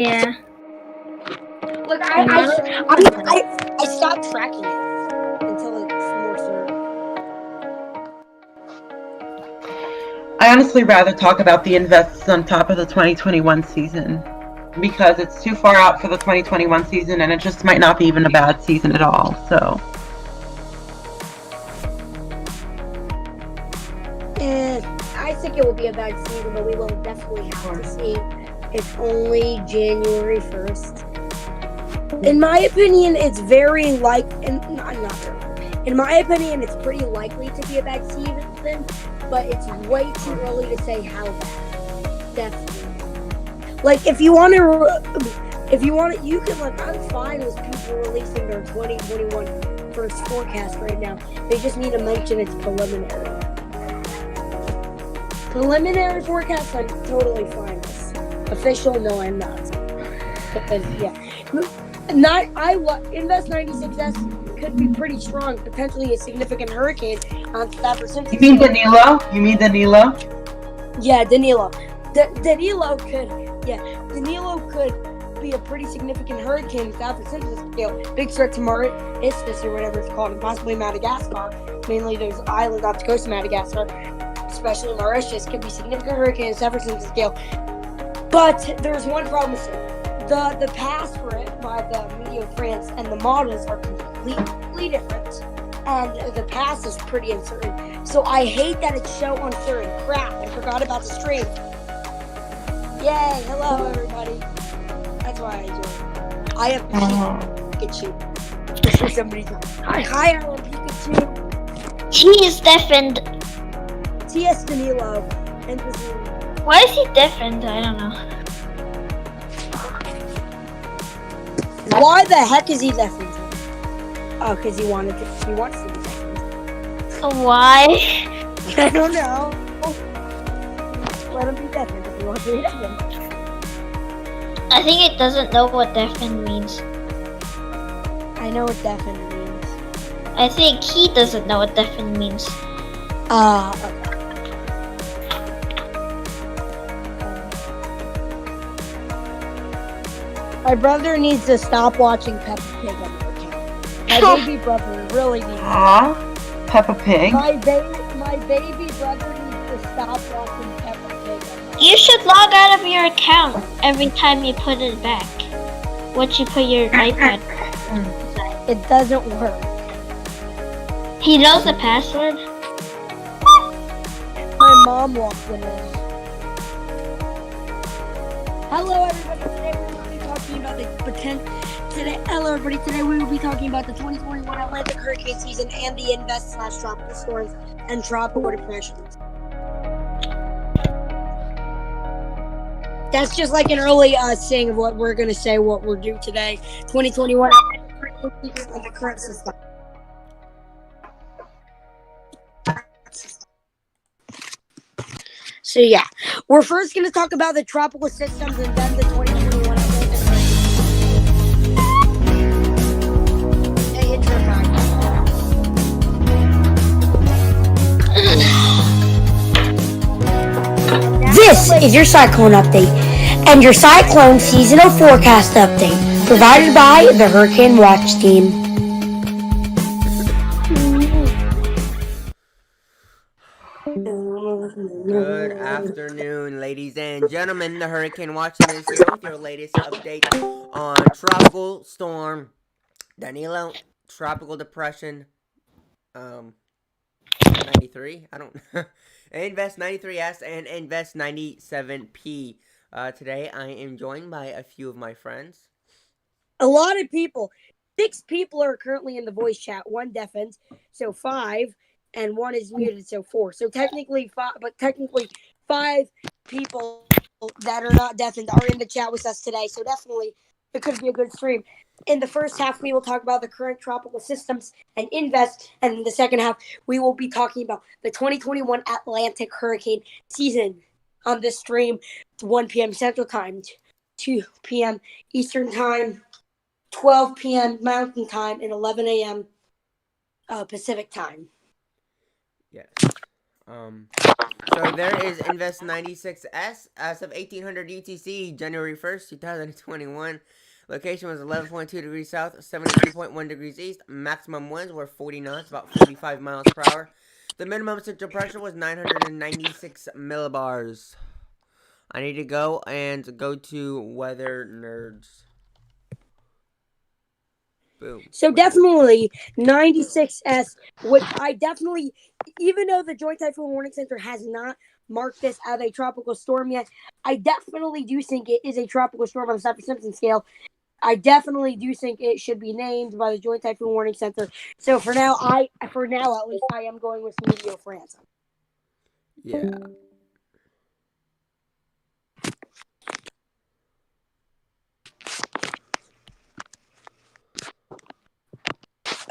Yeah. Like I stopped tracking it until it's more certain. I honestly rather talk about the invests on top of the 2021 season because it's too far out for the 2021 season and it just might not be even a bad season at all. So I think it will be a bad season, but we will definitely have to see. It's only January 1st. In my opinion, it's very in my opinion, it's pretty likely to be a bad season, but it's way too early to say how bad. Definitely. Like, if you want to, you can, like, I'm fine with people releasing their 2021 first forecast right now. They just need to mention it's preliminary. Preliminary forecast, I'm totally fine with. Official, no, I'm not. Because, yeah. Invest 96S could be pretty strong, potentially a significant hurricane on Stafford Simpson. You mean Danilo? Yeah, Danilo. Danilo could be a pretty significant hurricane on Stafford Simpson scale. Big threat to ISSUANCE or whatever it's called, and possibly Madagascar. Mainly those islands off the coast of Madagascar, especially Mauritius, could be significant hurricane on Stafford Simpson scale. But there's one problem with it. The pass for it by the Media of France and the models are completely different, and the pass is pretty uncertain. So I hate that it's so uncertain. Crap, I forgot about the stream. Yay, hello everybody. That's why I enjoy it. I have Pikachu. Just for somebody's hi, Alan Pikachu. He is deafened. TS Danilo. Why is he deafened? I don't know. Why the heck is he deafened? Oh, because he wants to be deafened. Why? I don't know. Let him be deafened if he wants to be deafened. I think it doesn't know what deafened means. I know what deafened means. I think he doesn't know what deafened means. Okay. My brother needs to stop watching Peppa Pig on their account. My baby brother really needs to. Peppa Pig? My baby brother needs to stop watching Peppa Pig. You should log out of your account every time you put it back. Once you put your iPad inside. It doesn't work. He knows the password? My mom walked in there. Hello everybody, today we will be talking about Today we will be talking about the 2021 Atlantic hurricane season and the invest/tropical storms and tropical depressions. That's just like an early saying of what we're going to say, what we're due today. 2021 Atlantic hurricane season and the current system. So yeah, we're first going to talk about the tropical systems and then the 2021 Atlantic hurricane. Hey, it's your time. This is your cyclone update and your cyclone seasonal forecast update provided by the Hurricane Watch team. Good afternoon, ladies and gentlemen. The Hurricane Watch team is here with your latest update on Tropical Storm Danilo, Tropical Depression 93. I don't Invest 93S and Invest 97P. Today I am joined by a few of my friends. A lot of people. 6 people are currently in the voice chat. 1 deafened, so 5, and 1 is muted, so 4. So technically 5, but technically 5 people that are not deafened are in the chat with us today. So definitely it could be a good stream. In the first half, we will talk about the current tropical systems and invest, and in the second half, we will be talking about the 2021 Atlantic hurricane season on this stream. It's 1 p.m. Central Time, 2 p.m. Eastern Time, 12 p.m. Mountain Time, and 11 a.m. Pacific Time. Yes. So So there is Invest 96S as of 1800 UTC, January 1st, 2021. Location was 11.2 degrees south, 72.1 degrees east. Maximum winds were 40 knots, about 45 miles per hour. The minimum central pressure was 996 millibars. I need to go to Weather Nerds. Boom. So definitely 96S, which I definitely, even though the Joint Typhoon Warning Center has not marked this as a tropical storm yet, I definitely do think it is a tropical storm on the Saffir-Simpson scale. I definitely do think it should be named by the Joint Typhoon Warning Center. So for now at least, I am going with Meteo France. Yeah.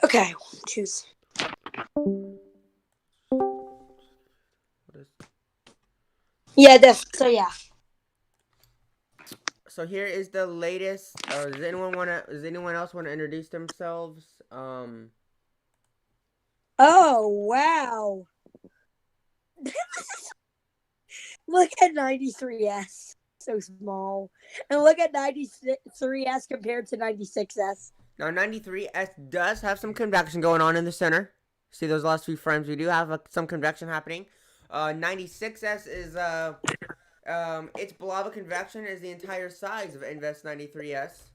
Okay, choose. Yeah, yeah. So here is the latest. Does anyone else want to introduce themselves? Oh wow! Look at 93S, so small, and look at 93S compared to 96S. Now 93S does have some convection going on in the center. See those last few frames? We do have some convection happening. 96S is its blob of convection is the entire size of Invest 93S.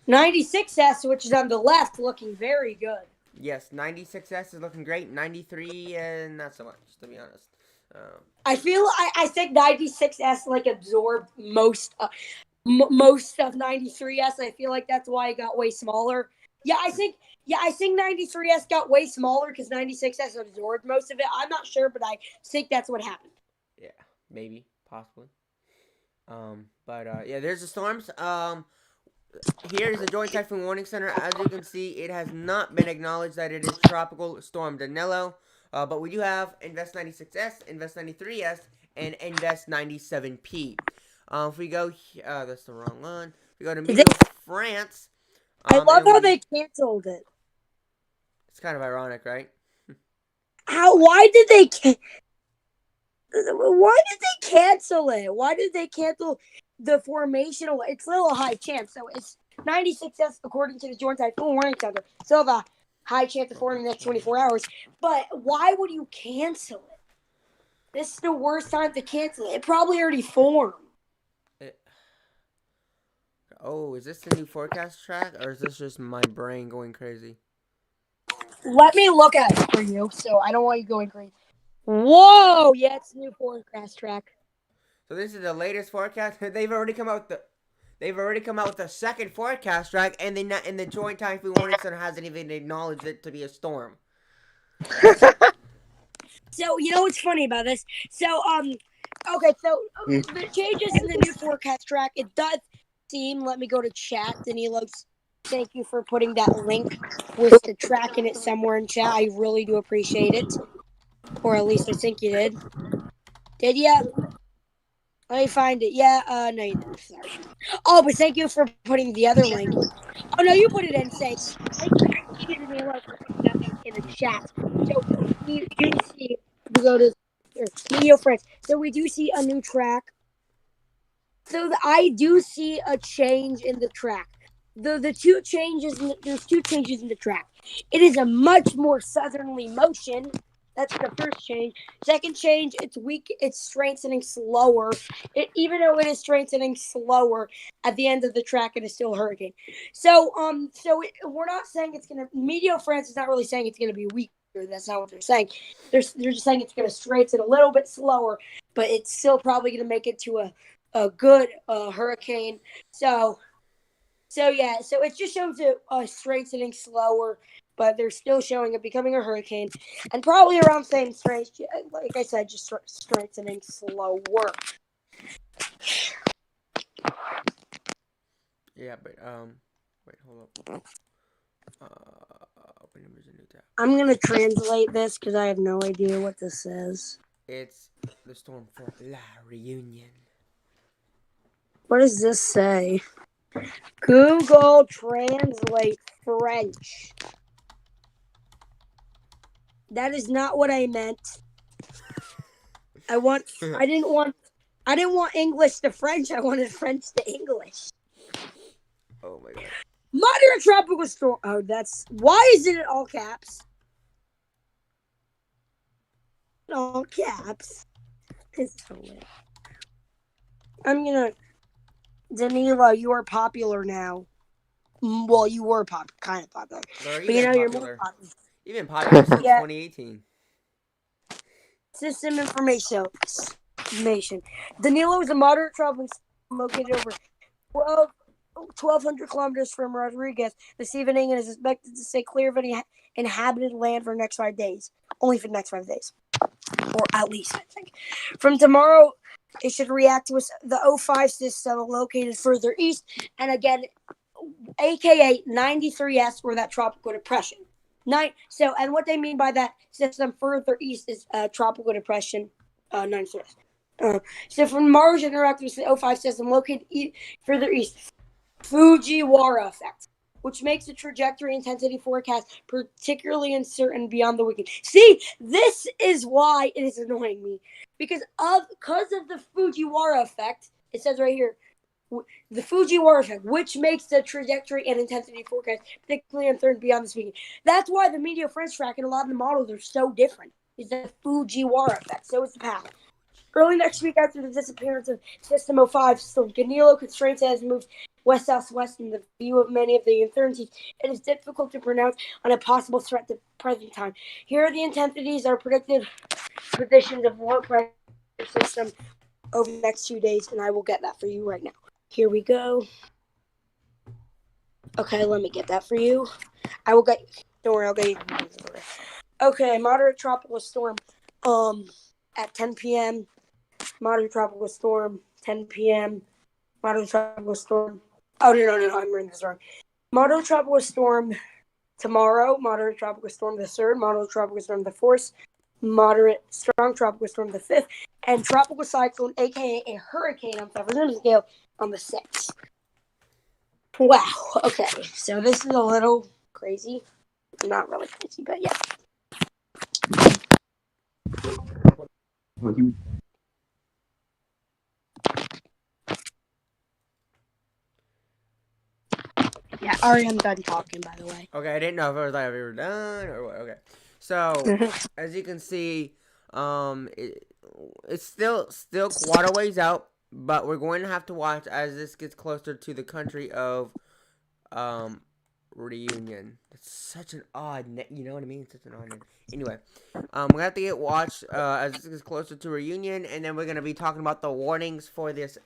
96S, which is on the left, looking very good. Yes, 96S is looking great. 93, not so much, to be honest. I think 96S like absorbed most of 93S. I feel like that's why it got way smaller. I think 93S got way smaller because 96S absorbed most of it. I'm not sure, but I think that's what happened. Yeah, maybe, possibly. Yeah, there's the storms. Here's the Joint Typhoon Warning Center. As you can see, it has not been acknowledged that it is Tropical Storm Danilo. But we do have Invest 96S, Invest 93S, and Invest 97P. If we go, that's the wrong one. If we go to Meteo France. I love how they canceled it. It's kind of ironic, right? Why did they cancel it? Why did they cancel the formational? It's a little high chance. So it's 96S according to the Joint Typhoon Warning Center. Still have a high chance of forming in the next 24 hours. But why would you cancel it? This is the worst time to cancel it. It probably already formed. Oh, is this the new forecast track, or is this just my brain going crazy? Let me look at it for you, so I don't want you going crazy. Whoa! Yeah, it's a new forecast track. So this is the latest forecast. They've already come out with the second forecast track, and the Joint Typhoon Warning Center hasn't even acknowledged it to be a storm. So you know what's funny about this? So okay, so the changes in the new forecast track. It does seem. Let me go to chat, Danilo. Thank you for putting that link with the track in it somewhere in chat. I really do appreciate it. Or at least I think you did. Did ya? Let me find it. Yeah, no you didn't. Sorry. Oh, but thank you for putting the other link. Oh no, you put it in. Thank you, Danilo, for putting that link in the chat. So we do see, we go to Meteo France. So we do see a new track. So I do see a change in the track. There's two changes in the track. It is a much more southerly motion. That's the first change. Second change, it's weak. It's strengthening slower. Even though it is strengthening slower, at the end of the track, it is still a hurricane. So we're not saying it's gonna. Meteo France is not really saying it's gonna be weaker. That's not what they're saying. They're just saying it's gonna strengthen a little bit slower, but it's still probably gonna make it to a good hurricane. So it just shows it strengthening slower, but they're still showing it becoming a hurricane, and probably around the same strength. Like I said, just strengthening slower. Yeah, but wait, hold up. Open image, a new tab. I'm gonna translate this because I have no idea what this says. It's the storm for La Reunion. What does this say? Google Translate French. That is not what I meant. I didn't want English to French. I wanted French to English. Oh my god. Moderate tropical storm. Oh, why is it in all caps? In all caps. It's so lit. I'm gonna. Danilo, you are popular now. Well, you were kind of popular. Or But even you're more popular. popular. Even popular since Yeah. 2018. System information. Danilo is a moderate tropical storm located over 1,200 kilometers from Rodriguez this evening and is expected to stay clear of any inhabited land for the next 5 days. Only for the next 5 days. Or at least, I think. From tomorrow, it should react to the O5 system located further east. And again, aka 93S, or that tropical depression. And what they mean by that system further east is tropical depression 93S. So from Mars interact with the O5 system located further east, Fujiwara effect, which makes the trajectory intensity forecast particularly uncertain beyond the weekend. See, this is why it is annoying me. Because of the Fujiwara effect, it says right here, the Fujiwara effect, which makes the trajectory and intensity forecast particularly uncertain beyond this weekend. That's why the media French track and a lot of the models are so different. Is the Fujiwara effect. So is the path. Early next week, after the disappearance of System 05, still Danilo constraints has moved west-southwest in the view of many of the uncertainties. It is difficult to pronounce on a possible threat to present time. Here are the intensities are predicted positions of low pressure system over the next 2 days, and I will get that for you right now. Here we go. Okay, let me get that for you. Don't worry, I'll get you. Okay, moderate tropical storm at 10 p.m. Moderate tropical storm, 10 p.m. Moderate tropical storm. Oh, no, I'm reading this wrong. Moderate tropical storm tomorrow. Moderate tropical storm the 3rd. Moderate tropical storm the 4th. Moderate strong tropical storm the 5th. And tropical cyclone, a.k.a. a hurricane on 5% scale, on the 6th. Wow. Okay, so this is a little crazy. Not really crazy, but yeah. Yeah, Ari, I'm done talking, by the way. Okay, I didn't know if it was like we were done or what. Okay, so as you can see, it's still quite a ways out, but we're going to have to watch as this gets closer to the country of Reunion. It's such an odd you know what I mean? It's such an odd name. Anyway, we're gonna have to get watched as this gets closer to Reunion, and then we're gonna be talking about the warnings for this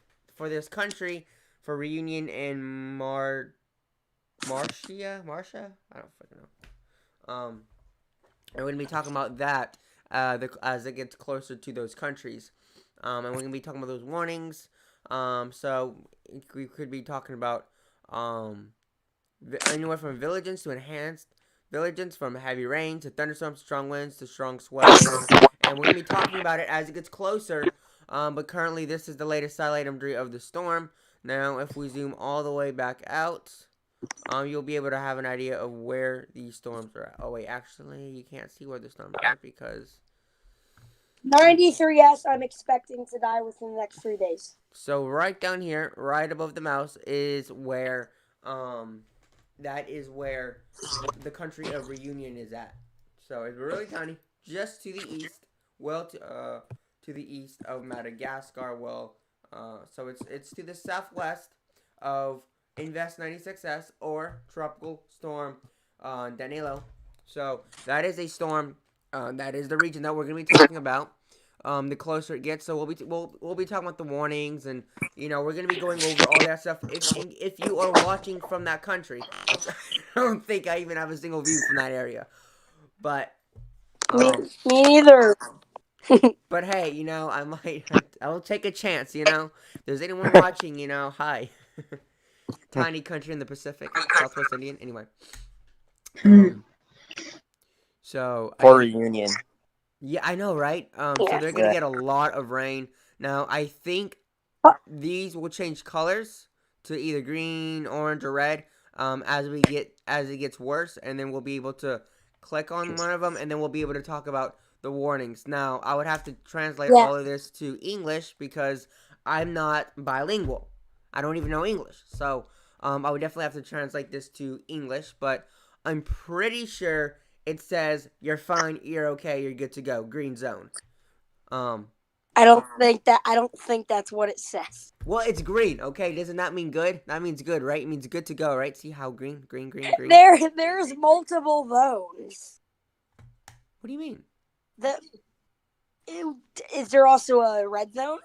country for Reunion and Marcia? I don't fucking know. And we're gonna be talking about that as it gets closer to those countries. And we're gonna be talking about those warnings. So we could be talking about anywhere from vigilance to enhanced vigilance, from heavy rain to thunderstorms, strong winds to strong swells. And we're gonna be talking about it as it gets closer. But currently, this is the latest satellite imagery of the storm. Now, if we zoom all the way back out, you'll be able to have an idea of where these storms are at. Oh wait, actually, you can't see where the storms are because 93S, I'm expecting to die within the next 3 days. So right down here, right above the mouse, is where that is where the country of Reunion is at. So it's really tiny, just to the east. Well, to the east of Madagascar. Well, so it's to the southwest of Invest 96S or Tropical Storm Danilo. So that is a storm. That is the region that we're gonna be talking about. The closer it gets, so we'll be talking about the warnings, and we're gonna be going over all that stuff. If you are watching from that country, I don't think I even have a single view from that area, but me neither. But hey, I'll take a chance. If there's anyone watching, hi. Tiny country in the Pacific, Southwest Indian. Anyway, so for Reunion. Yeah, I know, right? So they're gonna get a lot of rain. Now, I think these will change colors to either green, orange, or red as it gets worse, and then we'll be able to click on one of them, and then we'll be able to talk about the warnings. Now, I would have to translate Yeah. all of this to English because I'm not bilingual. I don't even know English. So, I would definitely have to translate this to English, but I'm pretty sure it says you're fine, you're okay, you're good to go. Green zone. I don't think that's what it says. Well, it's green, okay? Doesn't that mean good? That means good, right? It means good to go, right? See how green. There's multiple zones. What do you mean? Is there also a red zone?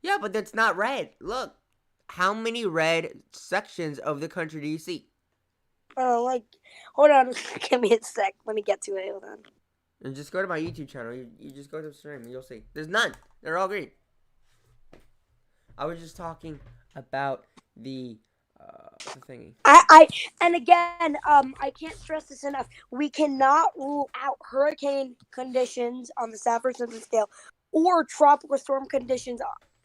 Yeah, but that's not red. Look, how many red sections of the country do you see? Oh, hold on. Give me a sec. Let me get to it. Hold on. And just go to my YouTube channel. You just go to the stream and you'll see. There's none. They're all green. I was just talking about the thingy. And again, I can't stress this enough. We cannot rule out hurricane conditions on the Saffir-Simpson scale or tropical storm conditions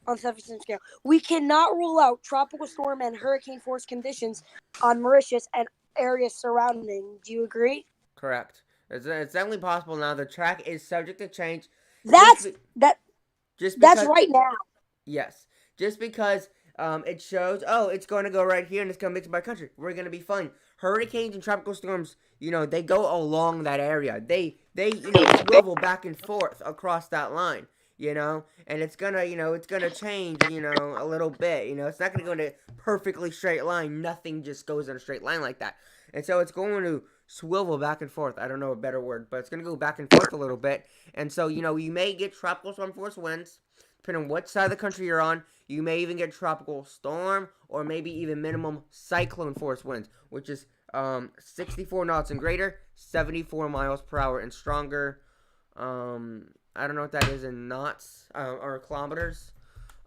on Saffir-Simpson scale. We cannot rule out tropical storm and hurricane force conditions on Mauritius and areas surrounding. Do you agree? Correct. It's definitely possible now. The track is subject to change. That's Because, right now. Yes. Just because it shows, oh, it's going to go right here and it's going to mix by country. We're going to be fine. Hurricanes and tropical storms, they go along that area. They swivel back and forth across that line, and it's going to, it's going to change, a little bit, it's not going to go in a perfectly straight line. Nothing just goes in a straight line like that. And so it's going to swivel back and forth. I don't know a better word, but it's going to go back and forth a little bit. And so, you may get tropical storm force winds, depending on what side of the country you're on. You may even get tropical storm or maybe even minimum cyclone force winds, which is 64 knots and greater, 74 miles per hour and stronger. I don't know what that is in knots or kilometers.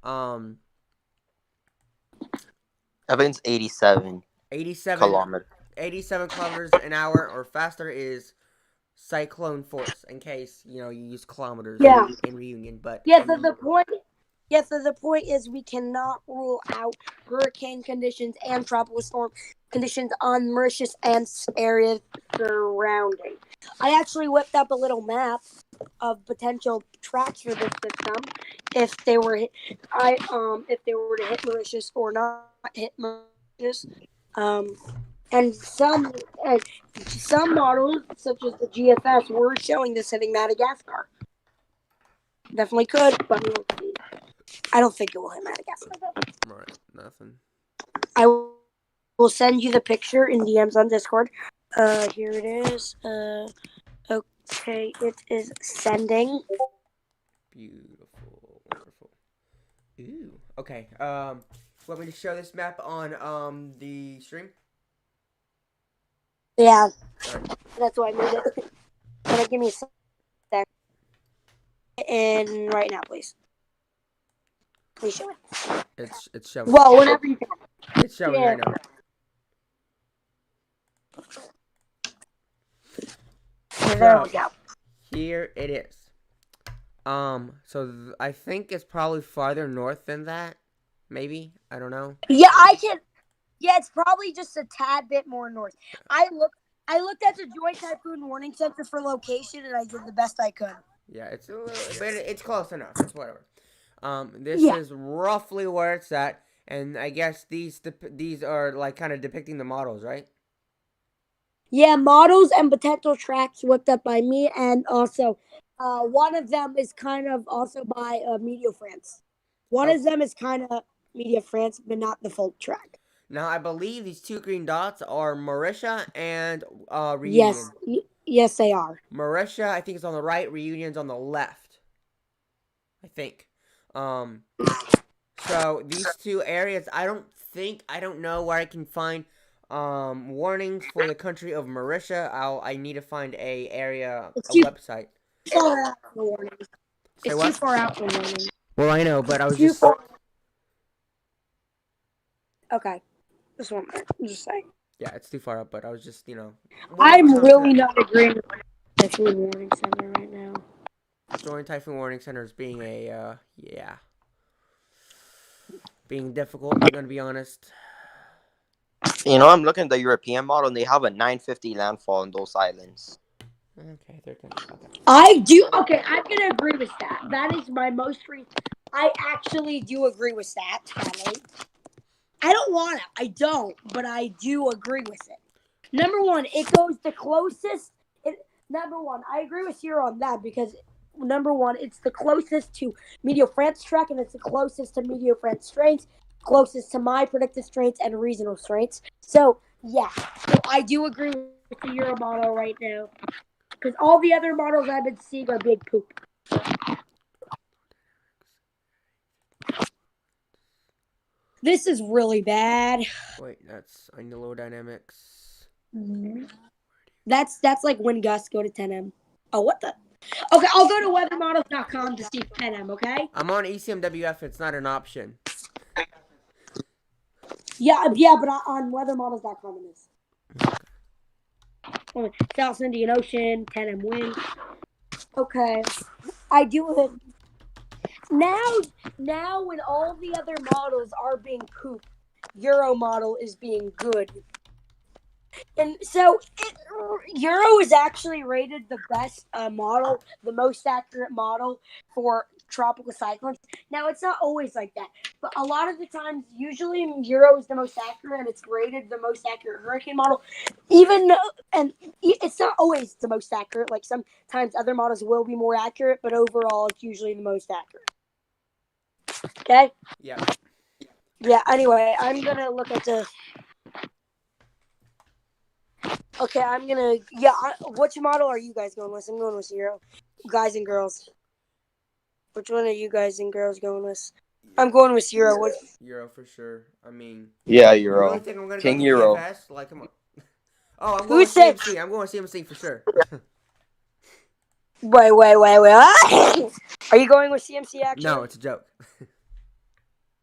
I think it's 87 kilometers. 87 kilometers an hour or faster is cyclone force, in case you use kilometers in Reunion. But the point is we cannot rule out hurricane conditions and tropical storm conditions on Mauritius and areas surrounding. I actually whipped up a little map of potential tracks for this system if they were to hit Mauritius or not hit Mauritius. And some models, such as the GFS, were showing this hitting Madagascar. Definitely could, but we'll see. I don't think it will hit Madagascar, though. Right, nothing. I will send you the picture in DMs on Discord. Here it is. Okay, it is sending. Beautiful, wonderful. Ooh, okay. Want me to show this map on the stream? Yeah, Right. that's why I made it. Can I give me a sec? And right now, please. Please show it. It's showing. Well, whenever you can. It's showing right now. There we go. Here it is. So I think it's probably farther north than that. Maybe, I don't know. Yeah, I can. Yeah, it's probably just a tad bit more north. I looked at the Joint Typhoon Warning Center for location, and I did the best I could. Yeah, it's a little, but it's close enough. It's whatever. This Yeah. is roughly where it's at, and I guess these are like kind of depicting the models, right? Yeah, models and potential tracks whipped up by me, and also one of them is kind of also by Media France. One of them is kind of Media France, but not the full track. Now, I believe these two green dots are Mauritius and Reunion. Yes, they are. Mauritius, I think, is on the right. Reunion's on the left. I think. So these two areas, I don't know where I can find warnings for the country of Mauritius. I need to find a website. Far out for warnings. Say It's what? too far out for warnings. Well, I know, but I was Too just. far. Okay. Just one minute. I'm just saying. Yeah, it's too far up, but I was just, I'm really not agreeing with the Typhoon Warning Center right now. Joint Typhoon Warning Center is being being difficult, I'm going to be honest. I'm looking at the European model, and they have a 950 landfall in those islands. Okay, they're gonna stop that. I do. Okay, I'm gonna agree with that. That is my most I actually do agree with that. Family. I don't want it. I don't, but I do agree with it. Number one, it goes the closest. Number one, I agree with you on that because number one, it's the closest to medial France track, and it's the closest to medial France strengths, closest to my predicted strengths and reasonable strengths. So yeah, so I do agree with the Euro model right now because all the other models I've been seeing are big poop. This is really bad. Wait, that's aerodynamics. That's like when gusts go to 10M. Oh, what the? Okay, I'll go to weathermodels.com to see 10M, okay? I'm on ECMWF. It's not an option. Yeah, but on weathermodels.com it is. South Indian Ocean, 10M wind. Okay. I do it. Now when all the other models are being poop, Euro model is being good. And so Euro is actually rated the best model, the most accurate model for tropical cyclones. Now, it's not always like that, but a lot of the times, usually Euro is the most accurate, and it's rated the most accurate hurricane model. And it's not always the most accurate. Like sometimes other models will be more accurate, but overall, it's usually the most accurate. Okay? Yeah. Yeah, anyway, I'm going to look at the... Okay, I'm gonna. Yeah, which model are you guys going with? I'm going with Zero. Guys and girls. Which one are you guys and girls going with? I'm going with Zero. What? Euro for sure. I mean. Yeah, You Euro. really think I'm gonna King go to Euro. PFS? Like, come on. Oh, I'm Who going with said- CMC. I'm going with CMC for sure. Wait. Are you going with CMC actually? No, it's a joke.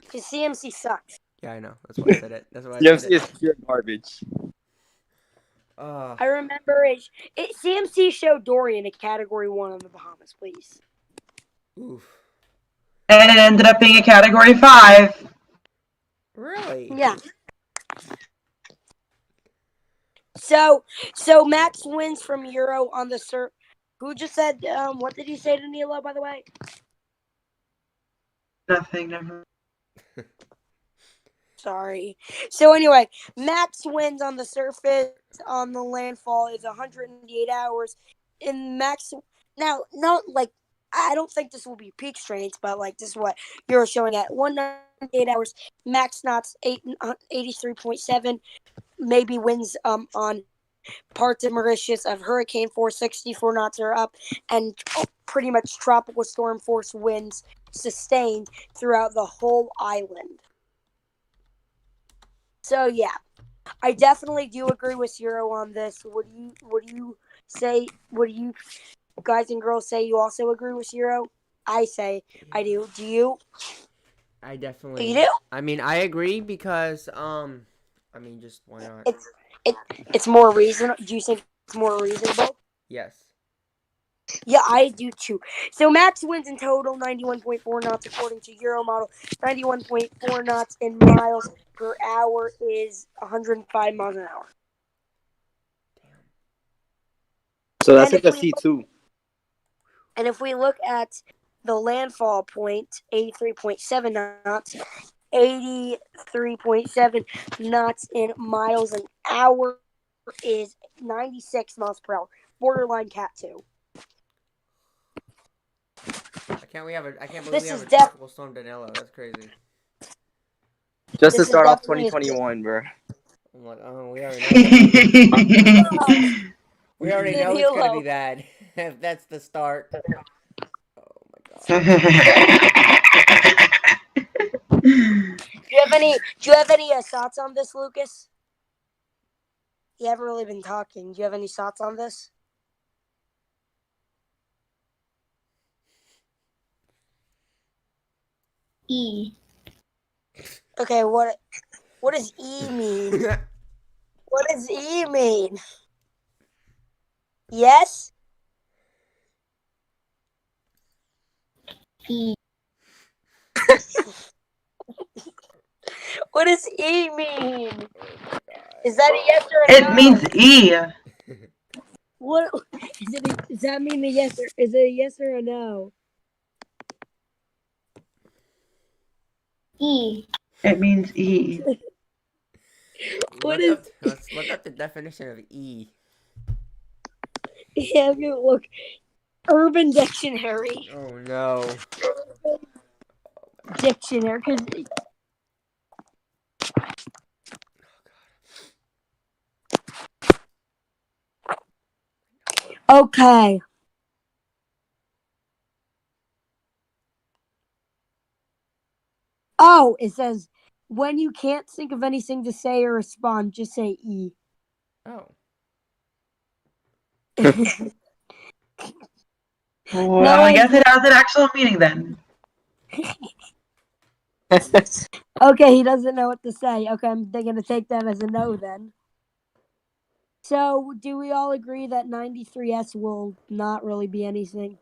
Because CMC sucks. Yeah, I know. That's why I said it. That's why I CMC said it. is pure garbage. I remember it. CMC showed Dorian a Category 1 on the Bahamas, please. Oof. And it ended up being a Category 5. Really? Yeah. So Max wins from Euro on the surf. Who just said? What did he say to Danilo, by the way? Nothing, never. Sorry. So anyway, Max wins on the surface. On the landfall is 108 hours. In Max, now, not like I don't think this will be peak strength, but like this is what you're showing at 198 hours. Max knots 83.7. Maybe wins on parts of Mauritius of hurricane force 64 knots are up, and pretty much tropical storm force winds sustained throughout the whole island. So yeah, I definitely do agree with Euro on this. Would you say? Would you guys and girls say you also agree with Euro? I say I do. Do you? I definitely. You do? I mean, I agree because I mean, just why not? It's more reasonable. Do you think it's more reasonable? Yes. Yeah, I do too. So Max wins in total 91.4 knots according to Euro model. 91.4 knots in miles per hour is 105 miles an hour. So that's And like a C2. And if we look at the landfall point, 83.7 knots, 83.7 knots in miles an hour is 96 miles per hour. Borderline Cat 2. I can't believe This we have is a tropical storm Danilo. That's crazy. Just to This is start off definitely 2021, bro. I'm like, oh, we already know. We already know it's gonna be bad. If that's the start. Oh my god. Do you have any thoughts on this, Lucas? You haven't really been talking. Do you have any thoughts on this? E. Okay, what does E mean? What does E mean? Yes? E. What does E mean? Is that a yes or a no? It means E. What is it? Does that mean a yes or is it a yes or a no? E. It means E. What is? Let's look up the definition of E. Yeah, I'm gonna look. Urban Dictionary. Oh no. Dictionary, because. Okay. Oh, it says when you can't think of anything to say or respond, just say E. Oh. Well, I guess it has an actual meaning then. Okay, he doesn't know what to say. Okay, I'm going to take that as a no then. So, do we all agree that 93S will not really be anything?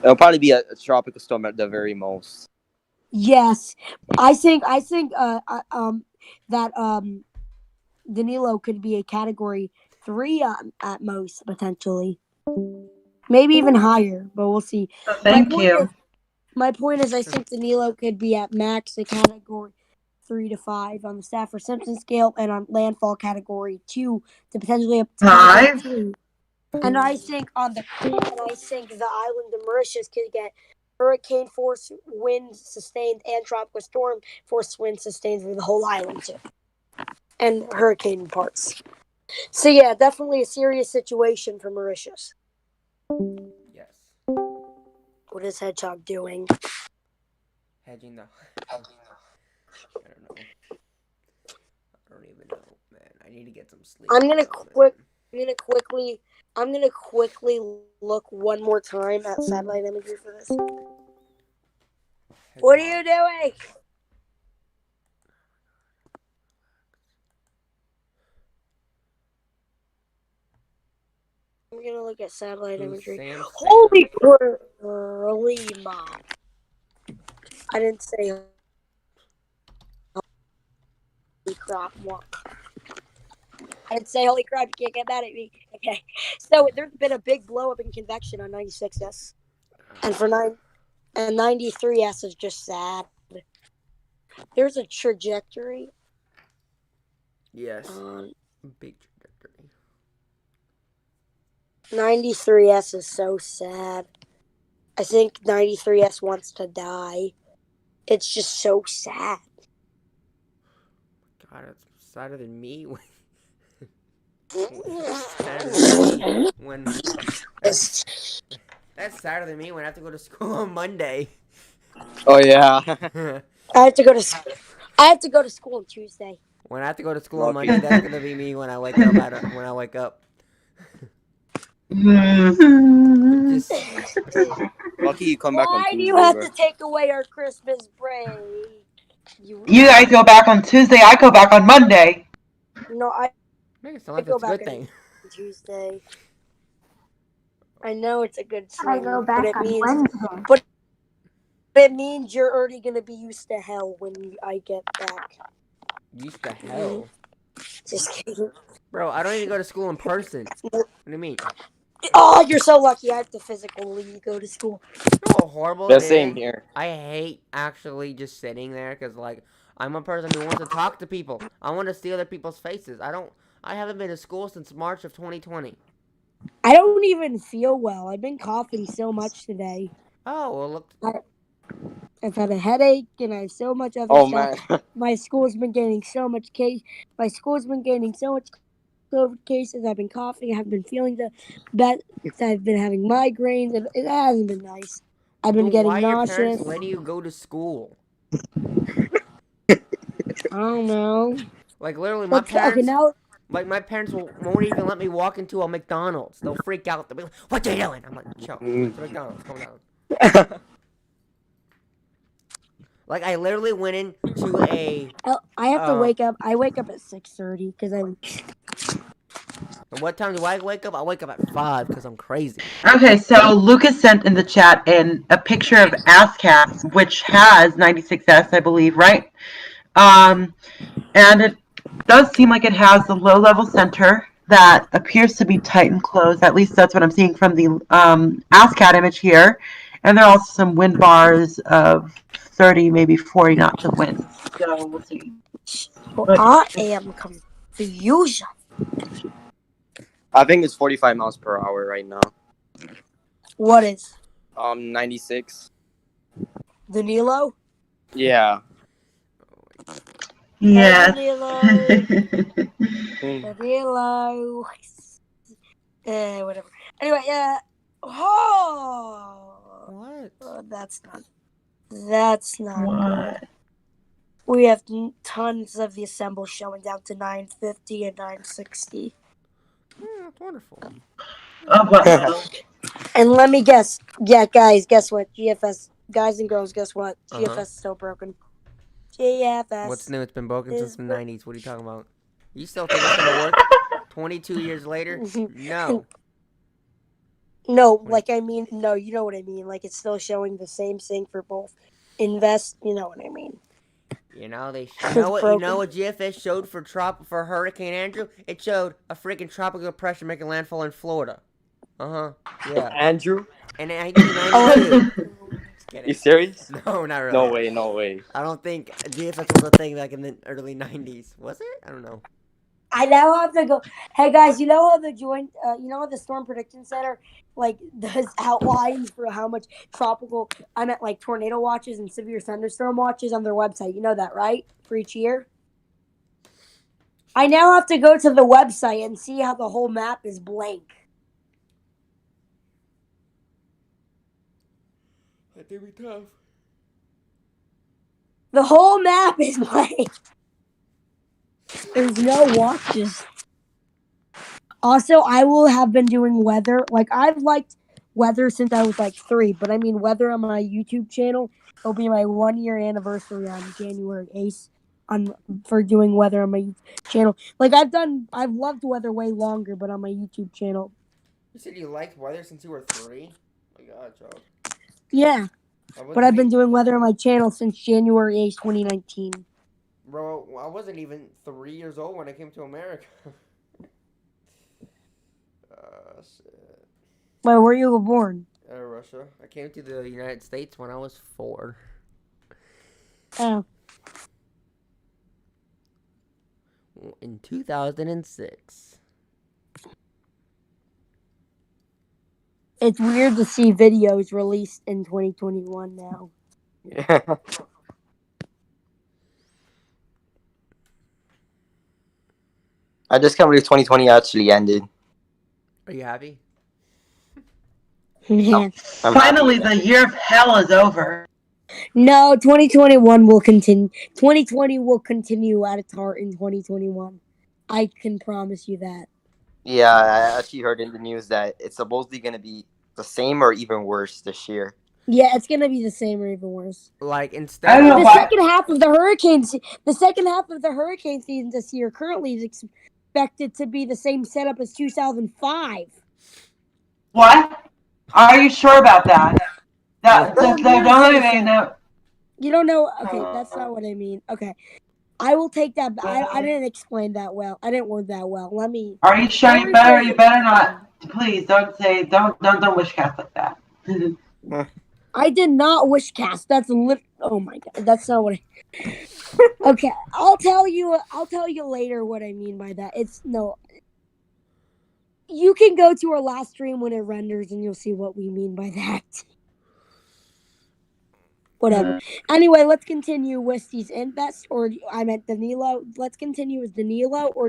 It'll probably be a tropical storm at the very most. Yes, I think that Danilo could be a category 3 at most potentially, maybe even higher, but we'll see. Thank you. My point is, I think Danilo could be at max a category 3 to 5 on the Stafford-Simpson scale, and on landfall category 2 to potentially up to 5. 3. And I think the island of Mauritius could get hurricane force winds sustained and tropical storm force winds sustained for the whole island too, and hurricane parts. So yeah, definitely a serious situation for Mauritius. Yes. What is Hedgehog doing? Hedging the. I don't know. I don't even know, man. I need to get some sleep. I'm gonna quickly look one more time at satellite imagery for this. What are you doing? I'm gonna look at satellite imagery. Holy mom! I didn't say holy crap. I didn't say holy crap. You can't get mad at me. Okay. So there's been a big blow up in convection on 96S, and 93S is just sad. There's a trajectory. Yes. Big trajectory. 93S is so sad. I think 93S wants to die. It's just so sad. God, it's sadder than me. Sadder than me when that's sadder than me when I have to go to school on Monday. Oh yeah. I have to go to school on Tuesday. When I have to go to school on Monday, that's gonna be me when I wake up. When I wake up. Just... Lucky you come back on Tuesday. Why do you have to take away our Christmas break? You guys go back on Tuesday. I go back on Monday. No, I Make it sound like it's a good thing. Tuesday. I know it's a good thing. I go back on Wednesday. But it means you're already gonna be used to hell when I get back. Used to hell? Just kidding. Bro, I don't even go to school in person. What do you mean? Oh, you're so lucky. I have to physically go to school. You know how horrible The it same is? here. I hate actually just sitting there because, like, I'm a person who wants to talk to people. I want to see other people's faces. I haven't been to school since March of 2020. I don't even feel well. I've been coughing so much today. Oh, well, look. I've had a headache and I have so much other stuff. Man. My school's been gaining so much COVID cases. I've been coughing. I haven't been feeling the best. I've been having migraines, and it hasn't been nice. I've been getting why nauseous. Your parents letting you go to school? I don't know. Like, literally, my parents... Okay, now... Like, my parents won't even let me walk into a McDonald's. They'll freak out. They'll be like, what are you doing? I'm like, chill. It's a McDonald's. Calm down. Like, I literally went into a... I have to wake up. I wake up at 6:30 because I'm... What time do I wake up? I wake up at 5 because I'm crazy. Okay, so Lucas sent in the chat a picture of ASCAP, which has 96S, I believe, right? And it does seem like it has the low-level center that appears to be tight and closed. At least that's what I'm seeing from the ASCAT image here. And there are also some wind bars of 30, maybe 40 knots of wind. So we'll see. Well, But I am confused. I think it's 45 miles per hour right now. What is 96. Danilo? Yeah. yes. Danilo. Danilo. Whatever. Anyway, What? that's not good. What? We have tons of the assemble showing down to 950 and 960. That's wonderful. Oh, well. And let me guess. Yeah, guys, guess what? GFS, guys and girls, guess what? Uh-huh. GFS is still broken. GFS. What's new? It's been broken since is the 90s. What are you talking about? You still think it's gonna work? 22 years later? No. No, like I mean, no, you know what I mean. Like it's still showing the same thing for both. Invest, you know what I mean. You know what GFS showed for Hurricane Andrew? It showed a freaking tropical depression making landfall in Florida. Yeah. Andrew? And 1992. Just kidding. You serious? No, not really. No way, no way. I don't think GFS was a thing back in the early 90s. Was it? I don't know. I now have to go. Hey guys, you know how the the Storm Prediction Center like does outlines for how much tornado watches and severe thunderstorm watches on their website. You know that, right? For each year. I now have to go to the website and see how the whole map is blank. That would be tough. The whole map is blank. There's no watches. Also, I will have been doing weather. Like, I've liked weather since I was like 3. But I mean, weather on my YouTube channel. It'll be my 1-year anniversary on January 8th for doing weather on my YouTube channel. Like, I've loved weather way longer, but on my YouTube channel. You said you liked weather since you were 3? Oh my god, Joe. Yeah. But I've been doing weather on my channel since January 8th, 2019. Bro, I wasn't even 3 years old when I came to America. Shit. Where were you born? Russia. I came to the United States when I was 4. Oh. In 2006. It's weird to see videos released in 2021 now. Yeah. I just can't believe 2020 actually ended. Are you happy? Yeah. Finally, the year of hell is over. No, 2021 will continue. 2020 will continue at its heart in 2021. I can promise you that. Yeah, I actually heard in the news that it's supposedly going to be the same or even worse this year. Yeah, it's gonna be the same or even worse. Like I instead don't know of The why. second half of the hurricane season this year currently is expected to be the same setup as 2005. What? Are you sure about that? Don't know. You don't know? Okay, that's not what I mean. Okay, I will take that. I didn't explain that well. I didn't word that well. Let me. Are you sure? You better not. Please don't wish cast like that. I did not wish cast. That's oh my god. That's not what I. Okay, I'll tell you later what I mean by that. It's no. You can go to our last stream when it renders and you'll see what we mean by that. Whatever. Anyway, let's continue with these invest, or I meant Danilo. Let's continue with Danilo, or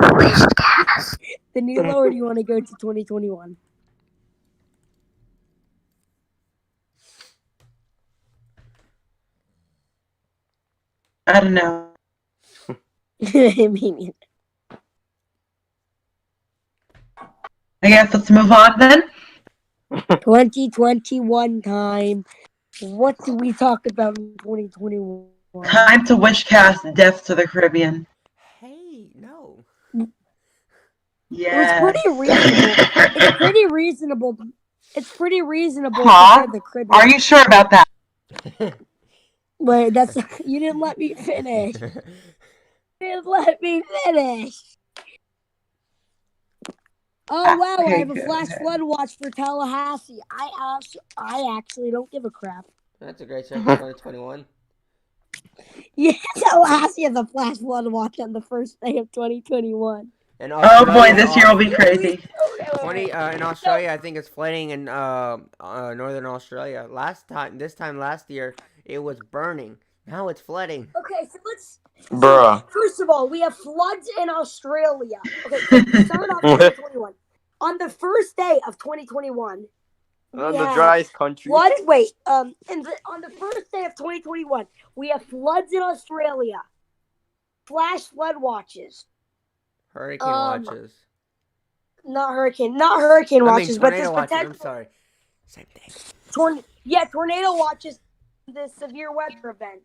Danilo, or do you want to go to 2021? I don't know. I mean, I guess let's move on then. 2021 time. What do we talk about in 2021? Time to wish cast Death to the Caribbean. Hey, no. Yeah. It's pretty reasonable. It's pretty reasonable. It's pretty reasonable Huh? for the Caribbean. Are you sure about that? Wait, that's you didn't let me finish. You didn't let me finish. Oh wow, I Okay, have a good. flash flood watch for Tallahassee. I actually don't give a crap. That's a great start for 2021. Yeah, Tallahassee has a flash flood watch on the first day of 2021. And Oh boy, Australia, this year will be crazy. in Australia, I think it's flooding in northern Australia. This time last year, it was burning. Now it's flooding. Okay, so let's. Bruh. First of all, we have floods in Australia. Okay, so to start off 2021. On the first day of 2021, The driest country. floods. Wait, on the first day of 2021, we have floods in Australia. Flash flood watches. Hurricane watches. Not hurricane watches, but this tornado watches. I'm potential. sorry. Same thing. Tornado watches. The severe weather event.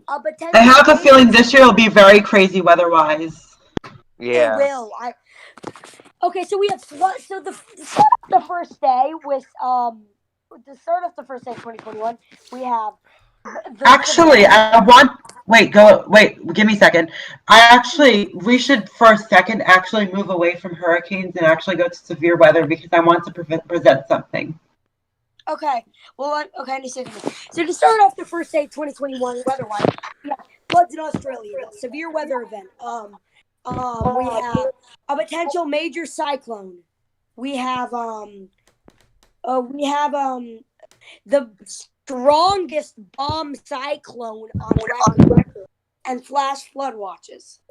I have a feeling this year will be very crazy weather-wise. Yeah. It will. Okay, so we have flood. So the start of the first day with the start of the first day of 2021, we have. Actually, wait, give me a second. We should for a second actually move away from hurricanes and actually go to severe weather because I want to present something. Okay, well, okay, I need to say something. So to start off the first day of 2021 weather-wise, we have floods in Australia, severe weather event. We have a potential major cyclone. We have the strongest bomb cyclone on record and flash flood watches.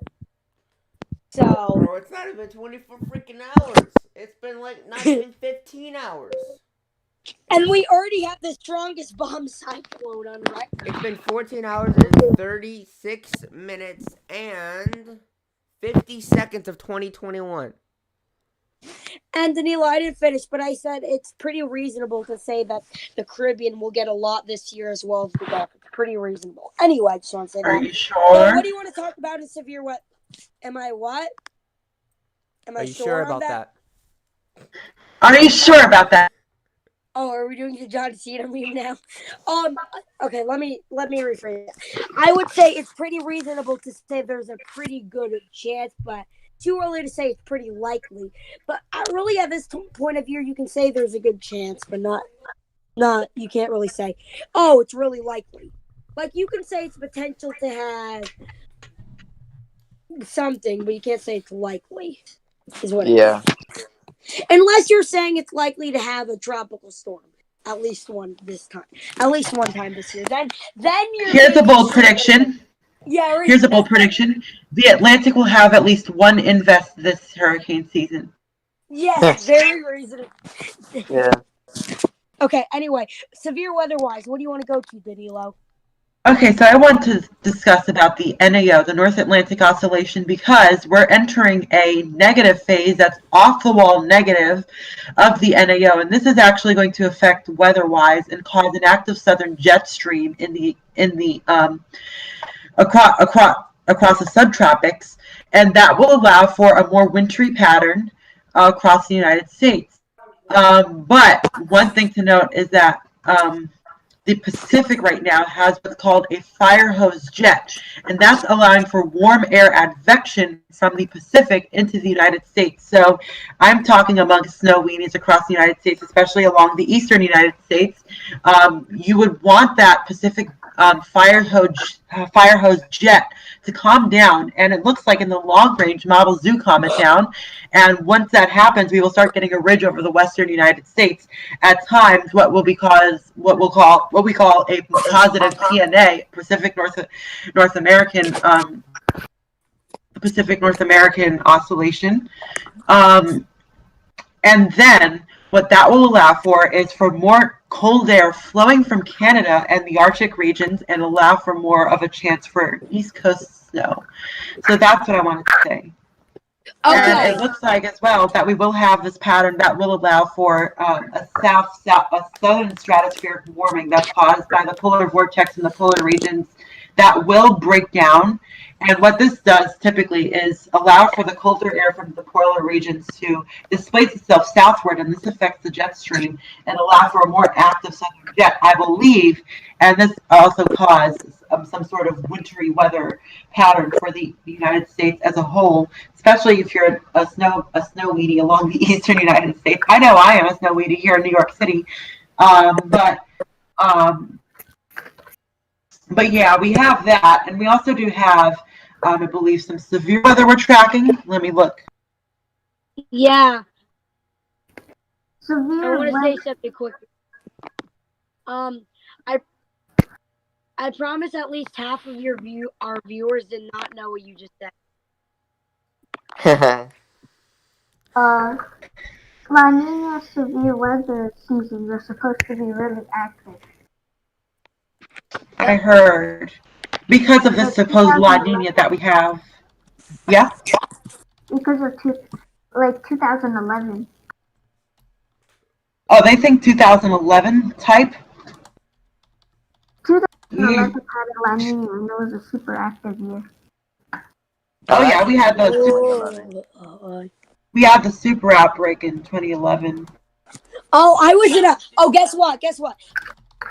So, Bro, it's not even 24 freaking hours. It's been like not even 15 hours. and we already have the strongest bomb cyclone on record. It's been 14 hours and 36 minutes and 50 seconds of 2021. And Danilo, I didn't finish, but I said it's pretty reasonable to say that the Caribbean will get a lot this year as well as the Gulf. It's pretty reasonable. Anyway, I just want to say that. Are you sure? What do you want to talk about in severe what? Am I what? Am I Are you sure about that? Are you sure about that? Oh, are we doing the John Cena meme now? Okay, let me rephrase it. I would say it's pretty reasonable to say there's a pretty good chance, but too early to say it's pretty likely. But really, at this point of year, you can say there's a good chance, but not. You can't really say, oh, it's really likely. Like you can say it's potential to have something, but you can't say it's likely. Is what it is. Unless you're saying it's likely to have a tropical storm. At least one this time. At least one time this year. Then you're. Here's a bold prediction. Yeah. Here's a bold prediction. The Atlantic will have at least one invest this hurricane season. Yes, very reasonable. Yeah. Okay, anyway, severe weather-wise, what do you want to go to, Danilo? Okay, so I want to discuss about the NAO, the North Atlantic Oscillation, because we're entering a negative phase that's off-the-wall negative of the NAO, and this is actually going to affect weather-wise and cause an active southern jet stream across the subtropics, and that will allow for a more wintry pattern across the United States. But one thing to note is that the Pacific right now has what's called a fire hose jet, and that's allowing for warm air advection from the Pacific into the United States. So I'm talking among snow weenies across the United States, especially along the eastern United States. You would want that Pacific fire hose jet to calm down, and it looks like in the long range models do calm it down. And once that happens, we will start getting a ridge over the western United States. At times, what we call a positive PNA, Pacific North American Oscillation, and then what that will allow for is for more cold air flowing from Canada and the Arctic regions and allow for more of a chance for East Coast snow. So that's what I wanted to say. Okay. And it looks like as well that we will have this pattern that will allow for a southern stratospheric warming that's caused by the polar vortex in the polar regions that will break down And what this does typically is allow for the colder air from the polar regions to displace itself southward, and this affects the jet stream and allow for a more active southern jet, I believe. And this also causes some sort of wintry weather pattern for the United States as a whole, especially if you're a snow weedy along the eastern United States. I know I am a snow weedy here in New York City, but yeah, we have that, and we also do have, I believe, some severe weather we're tracking. Let me look. Yeah. I Severe want to weather. say something quick. I promise at least half of our viewers did not know what you just said. La Nina severe weather seasons are supposed to be really active. I heard because of the supposed La Nina that we have. Yeah. Because of 2011. Oh, they think 2011 type. 2011 had a La Nina and it was a super active year. Oh yeah, we had the super outbreak in 2011. Oh, I was in a. Oh, guess what?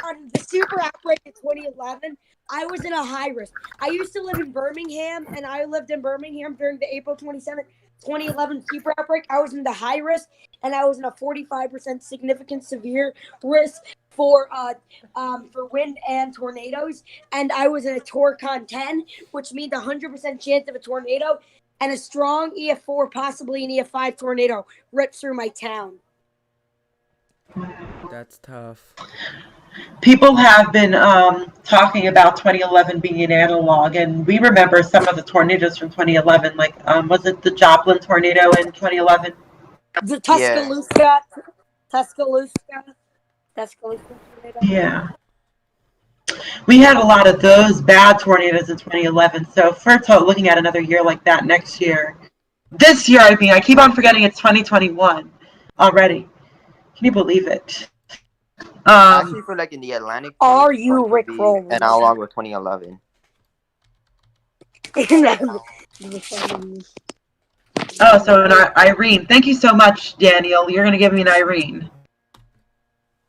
On the super outbreak in 2011, I was in a high risk. I used to live in Birmingham, and I lived in Birmingham during the April 27th, 2011 super outbreak. I was in the high risk, and I was in a 45% significant severe risk for wind and tornadoes. And I was in a Torcon 10, which means 100% chance of a tornado, and a strong EF4, possibly an EF5 tornado ripped through my town. That's tough. People have been talking about 2011 being an analog, and we remember some of the tornadoes from 2011. Like, was it the Joplin tornado in 2011? The Tuscaloosa tornado. Yeah. We had a lot of those bad tornadoes in 2011. So if we're looking at another year like that next year, this year, I mean, I keep on forgetting it's 2021 already. Can you believe it? I actually feel like in the Atlantic, Are you Rick Roll? And analog with 2011. Oh, so an Irene. Thank you so much, Daniel. You're gonna give me an Irene.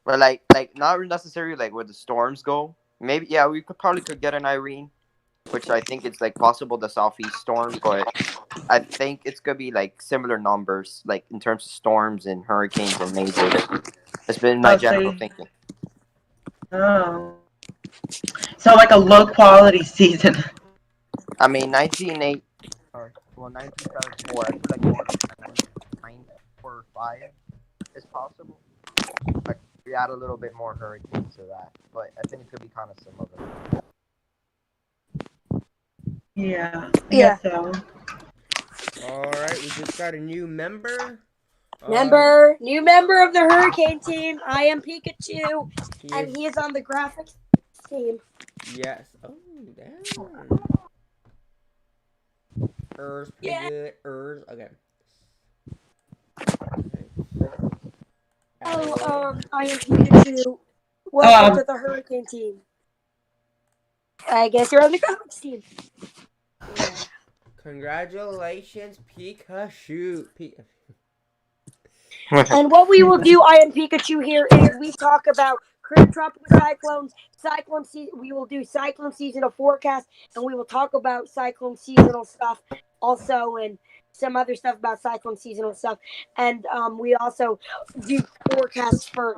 But like not necessarily like where the storms go. Maybe we could get an Irene, which I think it's like possible the southeast storm, but I think it's gonna be like similar numbers, like in terms of storms and hurricanes and majors. It's been my general thinking. Oh. So like a low quality season. I mean, 1904. I feel like 945 is possible. Like we add a little bit more hurricanes to that, but I think it could be kind of similar. Yeah. I guess so. All right, we just got a new member. New member of the Hurricane team. I am Pikachu, and he is on the graphics team. Yes. Oh, damn. Pretty good. Okay. I am Pikachu. Welcome to the Hurricane team. I guess you're on the graphics team. Yeah. Congratulations, Pikachu. And what we will do, I am Pikachu here, is we talk about current tropical cyclones, we will do cyclone seasonal forecast, and we will talk about cyclone seasonal stuff also, and some other stuff about cyclone seasonal stuff. And we also do forecasts for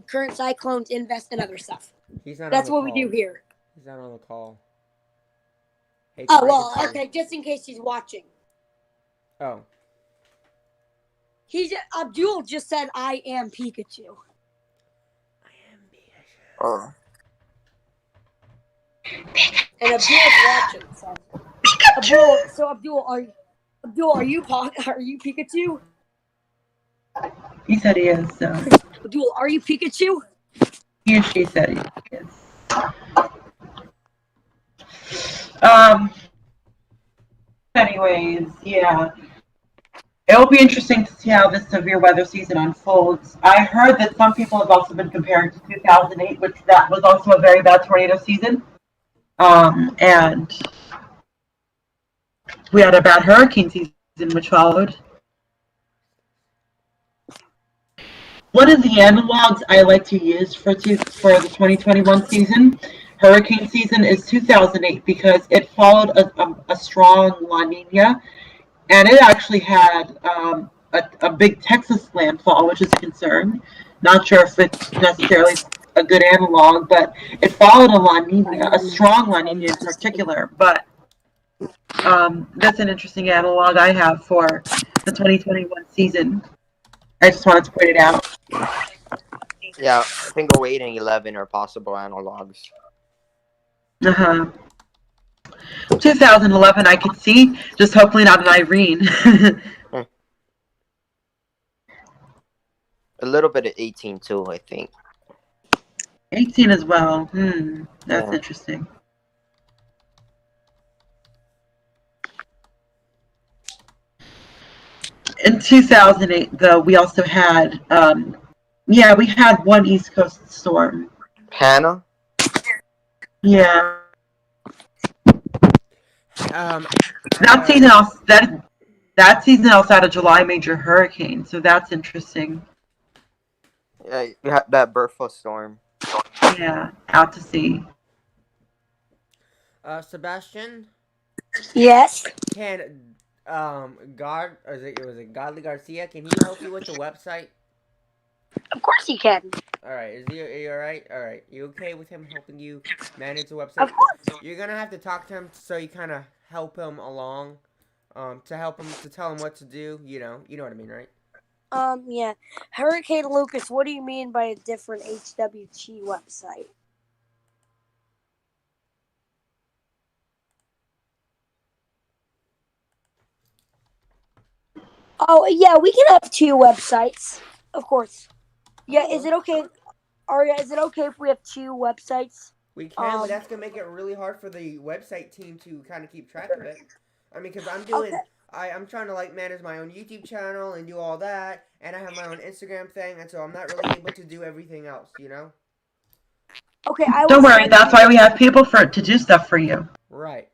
current cyclones, invest, and other stuff. That's what we do here. He's not on the call. Hey, okay, just in case he's watching. Oh. Abdul just said, I am Pikachu. Oh. And Abdul's watching, so. Abdul, are you Pikachu? He said he is, so. Abdul, are you Pikachu? He or she said he is. Anyways, yeah. It will be interesting to see how this severe weather season unfolds. I heard that some people have also been comparing to 2008, which that was also a very bad tornado season. And we had a bad hurricane season which followed. One of the analogs I like to use for the 2021 season, hurricane season, is 2008 because it followed a strong La Nina, and it actually had a big Texas landfall, which is a concern. Not sure if it's necessarily a good analog, but it followed a La Nina, a strong La Nina in particular. But that's an interesting analog I have for the 2021 season. I just wanted to point it out. Yeah, I think 08 and 11 are possible analogs. 2011 I could see, just hopefully not an Irene. A little bit of 18 too, I think. 18 as well. That's Yeah. interesting. In 2008, though, we also had, we had one East Coast storm. Hannah? Yeah. That season also had a July major hurricane, so that's interesting. Yeah, you had that Bertha storm. Yeah, out to sea. Sebastian, Yes. can Godly Garcia, can he help you with the website? Of course he can. Alright, are you alright? Alright, you okay with him helping you manage the website? Of course. You're gonna have to talk to him so you kind of help him along, to tell him what to do, you know what I mean, right? Yeah. Hurricane Lucas, what do you mean by a different HWT website? Oh, yeah, we can have two websites. Of course. Yeah, is it okay? Aria, is it okay if we have two websites? We can, but that's gonna make it really hard for the website team to kind of keep track of it. I mean, because I'm doing, I'm trying to like manage my own YouTube channel and do all that, and I have my own Instagram thing, and so I'm not really able to do everything else, you know? Okay, Don't worry, that's why we have people to do stuff for you. Right.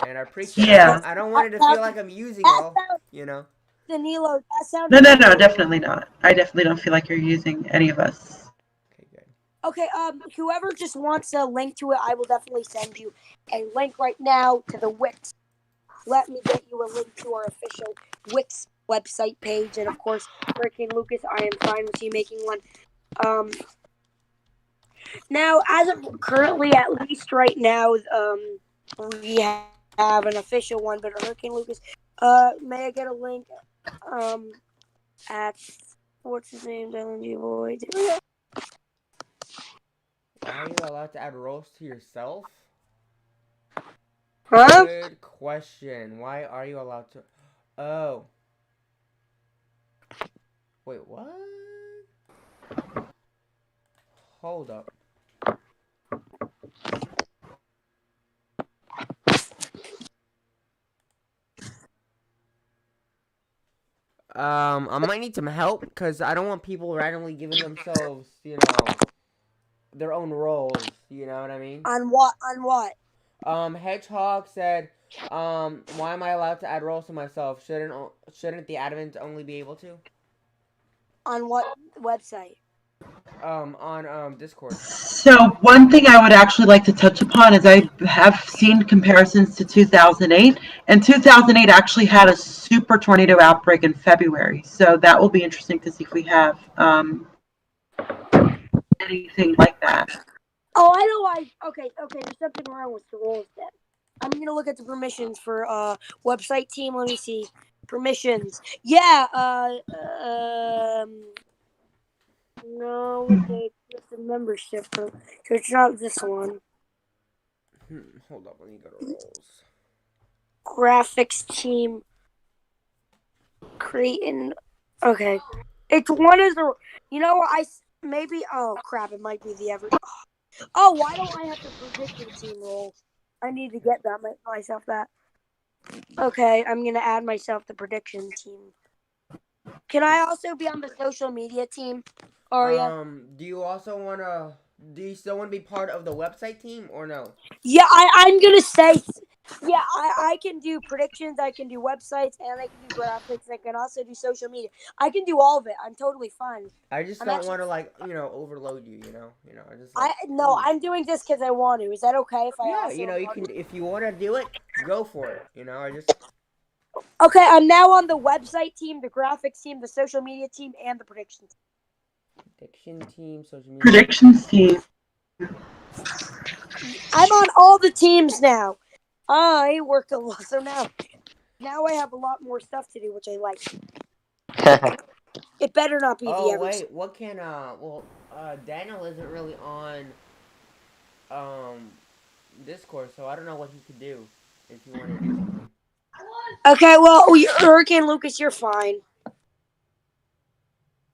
And I appreciate it. Yeah. I don't want it to feel like I'm using all, you know? Danilo, that sounds... No, definitely not. I definitely don't feel like you're using any of us. Okay, good. Okay, whoever just wants a link to it, I will definitely send you a link right now to the Wix. Let me get you a link to our official Wix website page, and of course, Hurricane Lucas, I am fine with you making one. Now, as of currently, at least right now, we have an official one, but Hurricane Lucas, may I get a link, at, what's his name, LNG boy? Are you allowed to add roles to yourself? Huh? Good question. Why are you allowed to? Oh. Wait, what? Hold up. I might need some help because I don't want people randomly giving themselves, their own roles. You know what I mean? On what? On what? Hedgehog said, why am I allowed to add roles to myself? Shouldn't the admins only be able to? On what website? On Discord. So one thing I would actually like to touch upon is I have seen comparisons to 2008, and 2008 actually had a super tornado outbreak in February. So that will be interesting to see if we have anything like that. Oh, I know why. Okay, there's something wrong with the rules then. I'm going to look at the permissions for website team. Let me see. Permissions. Yeah, no, okay, it's the membership. So it's not this one. Hold up, let me go to roles. Graphics team. Creating. Okay. It's one is the. You know what? Maybe. Oh, crap. It might be the ever. Oh, why don't I have the prediction team role? I need to get myself that. Okay, I'm going to add myself the prediction team. Can I also be on the social media team? Aria? Do you also want to do you still want to be part of the website team or no? Yeah, I'm gonna say, yeah, I can do predictions, I can do websites, and I can do graphics. I can also do social media. I can do all of it. I'm totally fine. I just I'm don't actually- want to like overload you. I just I like, no, I'm doing this because I want to. Is that okay if I yeah, also? you can if you want to do it, go for it. I just Okay, I'm now on the website team, the graphics team, the social media team, and the predictions. prediction team, social media. Predictions team. I'm on all the teams now. I work a lot, so now I have a lot more stuff to do, which I like. It better not be the Oh every. wait, what can Daniel isn't really on Discord, so I don't know what he could do if you want to do something. Okay, well, Hurricane Lucas, you're fine.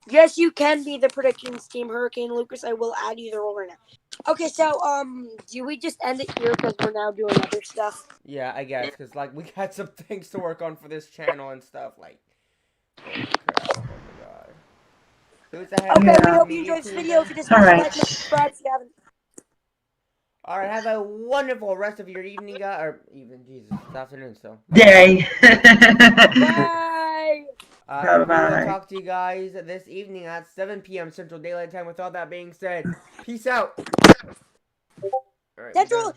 Yes, you can be the predictions team, Hurricane Lucas. I will add you the role right now. Okay, so do we just end it here because we're now doing other stuff? Yeah, I guess, because like we got some things to work on for this channel and stuff. Like, holy crap! Oh my god. Who's the head? Okay, Yeah. we hope you enjoyed this video. If you just All like, right. subscribe if you haven't. All right, have a wonderful rest of your evening, or even Jesus, it's afternoon still. Day. Bye. We will Bye-bye. talk to you guys this evening at 7 p.m. Central Daylight Time. With all that being said, peace out. All right, Central.